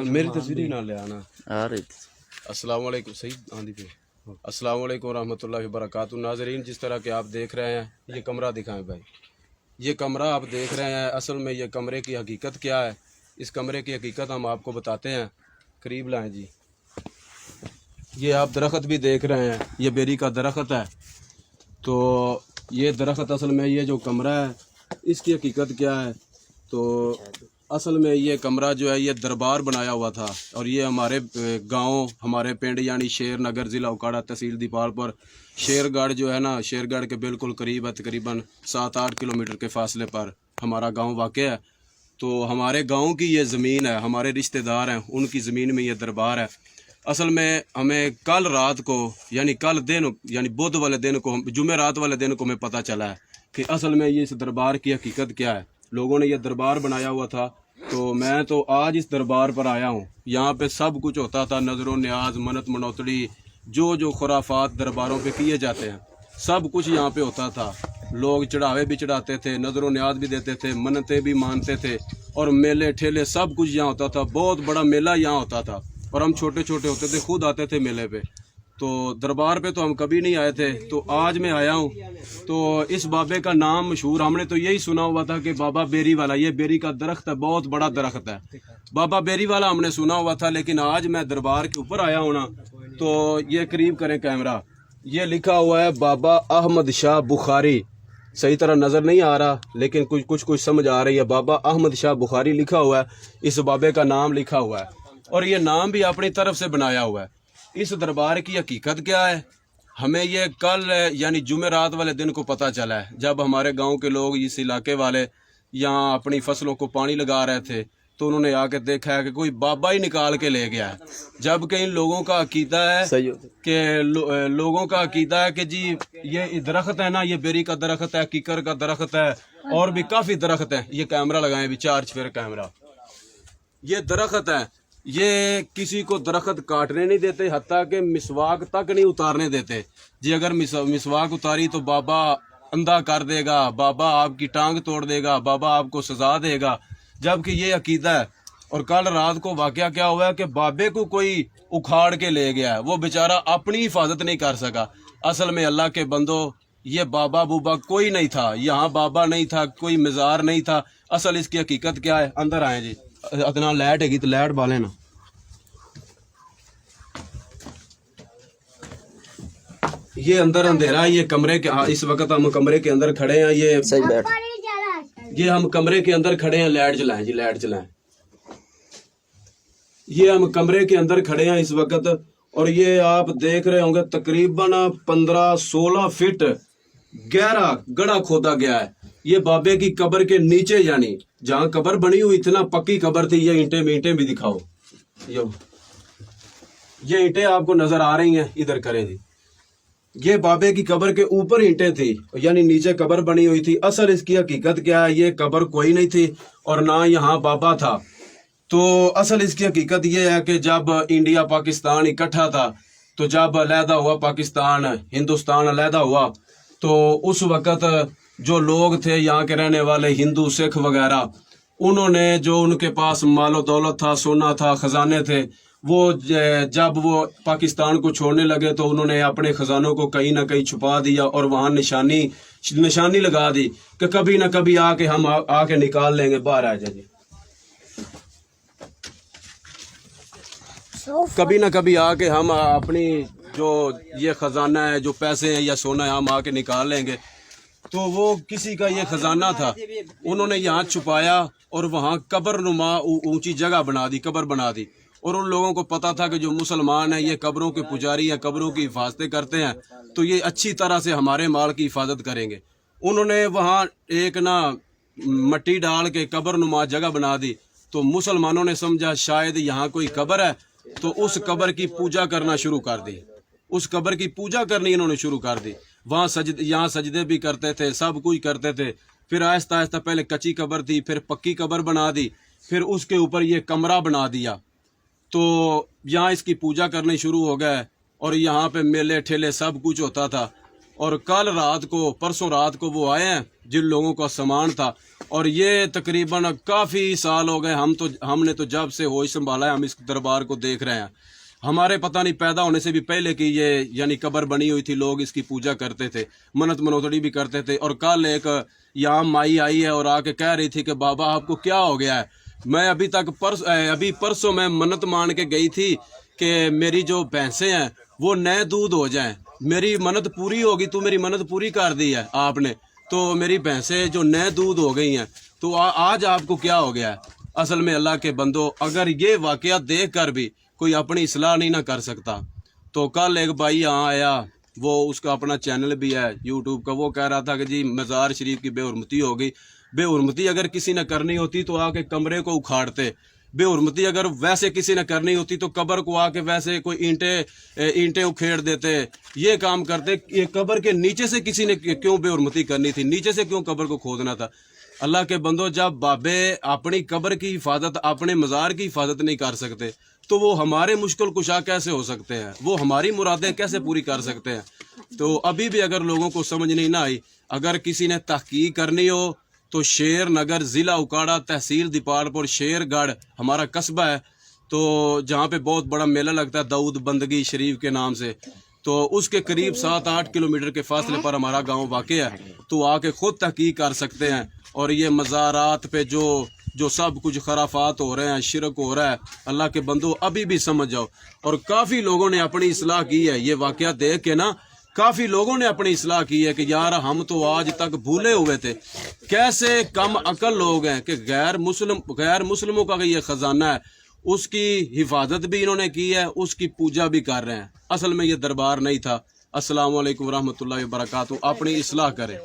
मेरी तस्वीर ही ना ले आना। आ रही थी। अस्सलाम वालेकुम सही आंधी पे। अस्सलाम वालेकुम रहमतुल्लाहि व बरकातुहू। नाज़रीन, जिस तरह के आप देख रहे हैं, ये कमरा दिखाएं भाई। ये कमरा आप देख रहे हैं, असल में ये कमरे की हकीकत क्या है, इस कमरे की हकीकत हम आपको बताते हैं। करीब लाएं जी। ये आप दरख्त भी देख रहे हैं, ये बेरी का दरख्त है। तो ये दरख्त असल में ये जो कमरा है, इसकी हकीकत क्या है, तो असल में ये कमरा जो है ये दरबार बनाया हुआ था। और ये हमारे गांव, हमारे पिंड यानी शेर नगर, ज़िला उकाड़ा, तहसील दीपालपुर, शेरगढ़ जो है ना, शेरगढ़ के बिल्कुल करीब है, तकरीबन 7-8 किलोमीटर के फासले पर हमारा गांव वाक़ है। तो हमारे गांव की ये ज़मीन है, हमारे रिश्तेदार हैं, उनकी ज़मीन में ये दरबार है। असल में हमें कल रात को यानी कल दिन यानी बुध वाले दिन को, जुमे रात वाले दिन को हमें पता चला है कि असल में ये इस दरबार की हकीकत क्या है। लोगों ने ये दरबार बनाया हुआ था। तो मैं तो आज इस दरबार पर आया हूँ। यहाँ पे सब कुछ होता था, नजर न्याज, मन्नत मनौतड़ी, जो खुराफात दरबारों पे किए जाते हैं, सब कुछ यहाँ पे होता था। लोग चढ़ावे भी चढ़ाते थे, नजर न्याज भी देते थे, मन्नतें भी मानते थे, और मेले ठेले सब कुछ यहाँ होता था। बहुत बड़ा मेला यहाँ होता था, और हम छोटे छोटे होते थे, खुद आते थे मेले पे। तो दरबार पे तो हम कभी नहीं आए थे, तो आज मैं आया हूँ। तो इस बाबे का नाम मशहूर, हमने तो यही सुना हुआ था कि बाबा बेरी वाला, ये बेरी का दरख्त है, बहुत बड़ा दरख्त है, बाबा बेरी वाला हमने सुना हुआ था। लेकिन आज मैं दरबार के ऊपर आया हूँ ना, तो ये करीब करें कैमरा, ये लिखा हुआ है बाबा अहमद शाह बुखारी। सही तरह नज़र नहीं आ रहा, लेकिन कुछ समझ आ रही है। बाबा अहमद शाह बुखारी लिखा हुआ है, इस बाबे का नाम लिखा हुआ है, और ये नाम भी अपनी तरफ से बनाया हुआ है। इस दरबार की हकीकत क्या है, हमें ये कल यानी जुमेरात वाले दिन को पता चला है, जब हमारे गांव के लोग, इस इलाके वाले यहाँ अपनी फसलों को पानी लगा रहे थे, तो उन्होंने आके देखा है कि कोई बाबा ही निकाल के ले गया है। जबकि इन लोगों का अकीदा है कि लोगों का अकीदा है कि जी ये दरख्त है ना, ये बेरी का दरख्त है, कीकर का दरख्त है, और भी काफ़ी दरख्त है। ये कैमरा लगाएं भी, 4 चफेर कैमरा, ये दरख्त है, ये किसी को दरख्त काटने नहीं देते, हत्ता कि मिसवाक तक नहीं उतारने देते। जी अगर मिसवाक उतारी तो बाबा अंधा कर देगा, बाबा आपकी टांग तोड़ देगा, बाबा आपको सजा देगा। जबकि ये अकीदा है। और कल रात को वाकया क्या हुआ है कि बाबे को कोई उखाड़ के ले गया है, वो बेचारा अपनी हिफाजत नहीं कर सका। असल में अल्लाह के बंदो, ये बाबा बूबा कोई नहीं था, यहाँ बाबा नहीं था, कोई मज़ार नहीं था। असल इसकी हकीकत क्या है, अंदर आए जी। इतना लाइट हैगी तो लाइट बाले ना। ये अंदर अंधेरा है, ये कमरे के, इस वक्त हम कमरे के अंदर खड़े हैं। ये सही बैठ। ये हम कमरे के अंदर खड़े हैं, लाइट जलाएं जी, लाइट जलाएं। ये हम कमरे के अंदर खड़े हैं इस वक्त, और ये आप देख रहे होंगे तकरीबन 15-16 फीट गहरा गड्ढा खोदा गया है। ये बाबे की कब्र के नीचे, यानी जहाँ कब्र बनी हुई इतना पक्की कब्र थी। ये ईंटें भी दिखाओ, ये ईंटें आपको नजर आ रही हैं, इधर करें जी। ये बाबे की कब्र के ऊपर ईंटें थी, यानी नीचे कब्र बनी हुई थी। असल इसकी हकीकत क्या है, ये कब्र कोई नहीं थी और ना यहाँ बाबा था। तो असल इसकी हकीकत ये है कि जब इंडिया पाकिस्तान इकट्ठा था, तो जब अलहदा हुआ पाकिस्तान, हिंदुस्तान अलहदा हुआ, तो उस वक़्त जो लोग थे यहाँ के रहने वाले, हिंदू सिख वगैरह, उन्होंने जो उनके पास मालो दौलत था, सोना था, ख़जाने थे, वो जब वो पाकिस्तान को छोड़ने लगे तो उन्होंने अपने ख़जानों को कहीं ना कहीं छुपा दिया, और वहाँ निशानी लगा दी कि कभी ना कभी आके हम आके निकाल लेंगे। बाहर आ जाइए, कभी ना कभी आके हम अपनी जो ये ख़जाना है, जो पैसे हैं या सोना है, हम आके निकाल लेंगे। तो वो किसी का ये खजाना था, उन्होंने यहाँ छुपाया और वहाँ कब्र नुमा ऊंची जगह बना दी, कब्र बना दी। और उन लोगों को पता था कि जो मुसलमान हैं ये कब्रों के पुजारी हैं, कब्रों की हिफाजतें करते हैं, तो ये अच्छी तरह से हमारे माल की हिफाजत करेंगे। उन्होंने वहाँ एक ना मट्टी डाल के कब्र नुमा जगह बना दी। तो मुसलमानों ने समझा शायद यहाँ कोई कब्र है, तो उस कब्र की पूजा करना शुरू कर दी। उस कब्र की पूजा करनी इन्होंने शुरू कर दी। वहाँ यहाँ सजदे भी करते थे, सब कुछ करते थे। फिर आहिस्ता आहिस्ता पहले कच्ची कब्र थी, फिर पक्की कब्र बना दी, फिर उसके ऊपर ये कमरा बना दिया। तो यहाँ इसकी पूजा करनी शुरू हो गए, और यहाँ पे मेले ठेले सब कुछ होता था। और कल रात को, परसों रात को वो आए हैं, جن لوگوں کا سامان تھا، اور یہ تقریباً کافی سال ہو گئے، ہم نے تو جب سے ہوش سنبھالا ہے ہم اس دربار کو دیکھ رہے ہیں۔ ہمارے پتہ نہیں پیدا ہونے سے بھی پہلے کی یہ یعنی قبر بنی ہوئی تھی، لوگ اس کی پوجا کرتے تھے، منت منوتڑی بھی کرتے تھے۔ اور کل ایک یہاں مائی آئی ہے اور آ کے کہہ رہی تھی کہ بابا آپ کو کیا ہو گیا ہے؟ میں ابھی پرسوں میں منت مان کے گئی تھی کہ میری جو بھینسیں ہیں وہ نئے دودھ ہو جائیں، میری منت پوری ہوگی، تو میری منت پوری کر دی ہے آپ نے، تو میری بھینسیں جو نئے دودھ ہو گئی ہیں، تو آج آپ کو کیا ہو گیا ہے؟ اصل میں اللہ کے بندو، اگر یہ واقعہ دیکھ کر بھی کوئی اپنی اصلاح نہیں نہ کر سکتا، تو کل ایک بھائی یہاں آیا، وہ اس کا اپنا چینل بھی ہے یوٹیوب کا، وہ کہہ رہا تھا کہ جی مزار شریف کی بے حرمتی ہو گئی۔ بے حرمتی اگر کسی نے کرنی ہوتی تو آ کے کمرے کو اکھاڑتے، بے حرمتی اگر ویسے کسی نے کرنی ہوتی تو قبر کو آ کے ویسے کوئی اینٹیں اکھیڑ دیتے، یہ کام کرتے۔ یہ قبر کے نیچے سے کسی نے کیوں بے حرمتی کرنی تھی؟ نیچے سے کیوں قبر کو کھودنا تھا؟ اللہ کے بندو، جب بابے اپنی قبر کی حفاظت، اپنے مزار کی حفاظت نہیں کر سکتے تو وہ ہمارے مشکل کشا کیسے ہو سکتے ہیں؟ وہ ہماری مرادیں کیسے پوری کر سکتے ہیں؟ تو ابھی بھی اگر لوگوں کو سمجھ نہیں نہ آئی، اگر کسی نے تحقیق کرنی ہو تو شیر نگر، ضلع اکاڑا، تحصیل دیپال پور، شیر گڑھ ہمارا قصبہ ہے، تو جہاں پہ بہت بڑا میلہ لگتا ہے داؤد بندگی شریف کے نام سے، تو اس کے قریب 7-8 کلومیٹر کے فاصلے پر ہمارا گاؤں واقع ہے، تو آ کے خود تحقیق کر سکتے ہیں۔ اور یہ مزارات پہ جو سب کچھ خرافات ہو رہے ہیں، شرک ہو رہا ہے، اللہ کے بندو ابھی بھی سمجھ جاؤ۔ اور کافی لوگوں نے اپنی اصلاح کی ہے، یہ واقعہ دیکھ کے نا کافی لوگوں نے اپنی اصلاح کی ہے کہ یار ہم تو آج تک بھولے ہوئے تھے، کیسے کم عقل لوگ ہیں کہ غیر مسلموں کا یہ خزانہ ہے، اس کی حفاظت بھی انہوں نے کی ہے، اس کی پوجا بھی کر رہے ہیں۔ اصل میں یہ دربار نہیں تھا۔ السلام علیکم ورحمۃ اللہ وبرکاتہ۔ اپنی اصلاح کریں۔